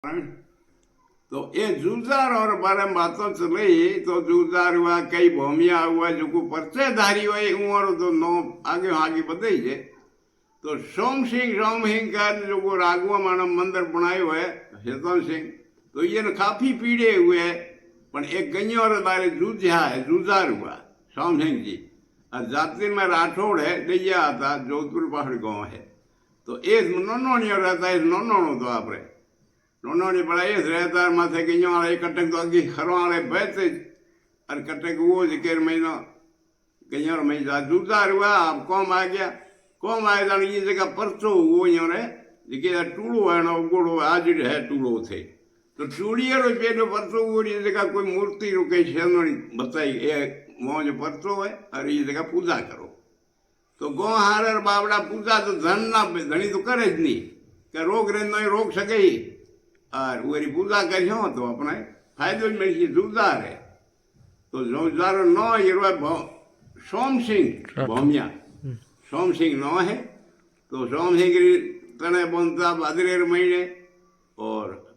तो ये जूझार और बारे में बातों चली तो जूझार हुआ कई भूमिया हुआ जो को पर्चेधारी हुआ उम्र तो नो आगे आगे बताई है तो सोम सिंह का जो को राघवा मानव मंदिर बनायो है हेतन सिंह तो ये काफी पीड़े हुए है पर एक गंजोर बारे जूझा है जूझार हुआ सोम सिंह जी और जाति में राठौड़ है दैया आता जोधपुर पहाड़ गाँव है तो एक नोनो रहता है नोनो तो आप नोनोनी पढ़ाई रहता माथे गंजो वाले कटक तो अगे हरवा वाले बैठे और कटक वो जिक्र महीनो गंजो महीना जूझार हुआ अब कौम आ गया कौम आए जाने ये जगह परचो वो यो रे जिके टूड़ो है ना उगोड़ो आज है टूड़ो थे तो टूड़िया रो पेलो परचो वो ये जगह कोई मूर्ति रो कई शेरनोनी बताई ये मौज परचो है और ये जगह पूजा करो तो गौ हार बावड़ा पूजा तो धन ना धनी तो करे ज नहीं कि रोग रेनो रोक सके ही और वो पूजा करियो तो अपने फायदो ज मिली जूझार है तो जूझार नो ये सोम सिंह भौमिया सोम सिंह नो है तो सोम सिंह तने बनता भाद्रेर महीने और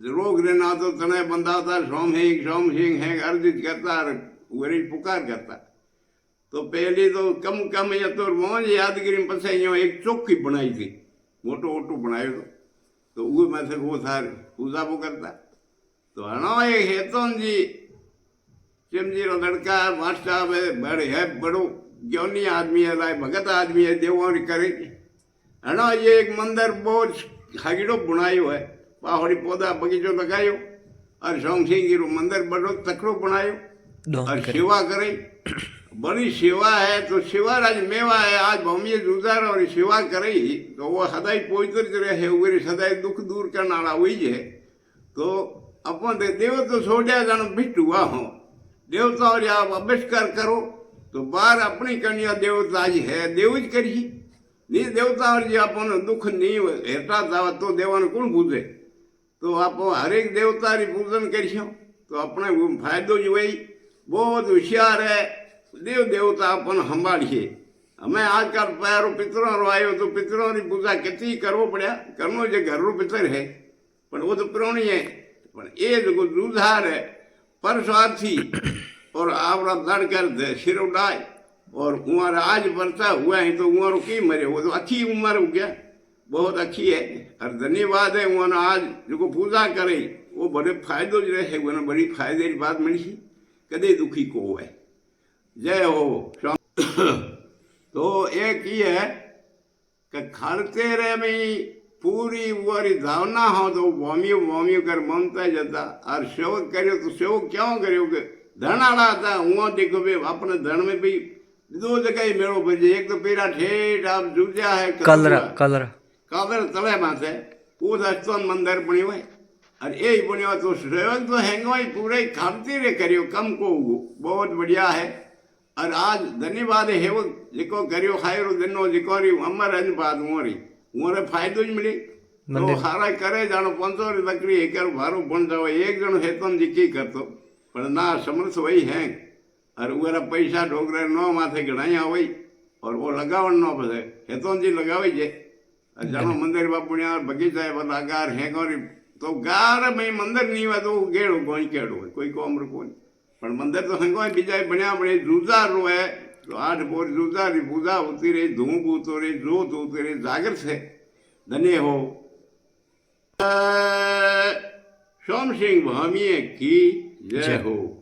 रोग रहना तो तने बंधा था सोम सिंह है अर्जित करता और वही पुकार करता तो पहले तो कम या तो मौज यादगिरी पछे यो एक चौकी बनाई थी मोटो ओटो बनायो तो वो में से वो था पूजा वो करता तो हनो एक हेतन जी चमजी रो लड़का मास्टर है बड़े है बड़ो ज्ञानी आदमी है लाए भगत आदमी है देवों करे हनो ये एक मंदिर बहुत हगड़ो बनायो है पहाड़ी पौधा बगीचो लगायो और सोम सिंह जी रो मंदिर बड़ो तकड़ो बनायो और सेवा करे बड़ी सेवा है तो सेवा राज मेवा है आज भूमि जूझार और सेवा करे तो वो सदाई पवित्र रहे वो सदाई दुख दूर करने वाला वही है तो अपन देव तो छोड़ा जानो बिष्ट हुआ हो देवता और आप अभिष्कार करो तो बार अपनी कन्या देवता आज है देव ज करी नहीं देवता और जी अपन दुख नहीं हेठा जावा तो देवाने कौन पूजे तो आप हरेक देवता री पूजन करियो तो अपने फायदो जो वही बहुत होशियार है देव देवता अपन संभालिए हमें आजकल पैरो पितरों रो आयो तो पितरों की पूजा कितनी करवो पड़ा करनो जो घर रो पितर है पर वो तो पुरानी है पर ये जो जूझार है परस्वार्थी और आवरा दड़ कर सिर उड़ाए और उम्र आज बरसा हुआ है तो उम्र की मरे वो तो अच्छी उम्र हो गया बहुत अच्छी है और धन्यवाद है उन्होंने आज जो पूजा करे वो बड़े फायदो ज रहे उन्हें बड़ी फायदे की बात मिली कदे दुखी को है जय हो तो एक ही है कि खड़ते रहे में पूरी वारी धावना हो तो वोमियो कर ममता जाता और सेवक करो तो सेवक क्यों करो कि धन आड़ा था हुआ देखो भाई अपने धन में भी दो जगह ही मेड़ो बजे एक तो पेरा ठेठ आप जूझा है कलर तले माथे वो दस्तन मंदिर बनियो है और यही बनियो तो सेवक तो हैंगो ही पूरे खाते रहे करियो कम को बहुत बढ़िया है और आज धन्यवाद है वो जिको करियो खायो दिनो जिको री अमर अन बात मोरे फायदो ज मिले तो हारा करे जानो 500 लकड़ी एक भारो बन जाओ एक जनो हेतन जी की करतो पर ना समर्थ वही है और उरा पैसा डोगरे नो माथे गणाया होई और वो लगावन नो पड़े हेतन जी लगावे जे जानो मंदिर बापुणिया बगीचा है लगार है गोरी तो गार में मंदिर नहीं हुआ तो गेड़ो कोई केड़ो कोई को अमर कोई पर मंदिर तो हंगो बीजा बनया बड़े जूझार रो है तो 8 बोर जूझार पूजा होती रही धूप होती रही जोत होती रही जागृत है धन्य हो सोम सिंह भौमिया की जय हो।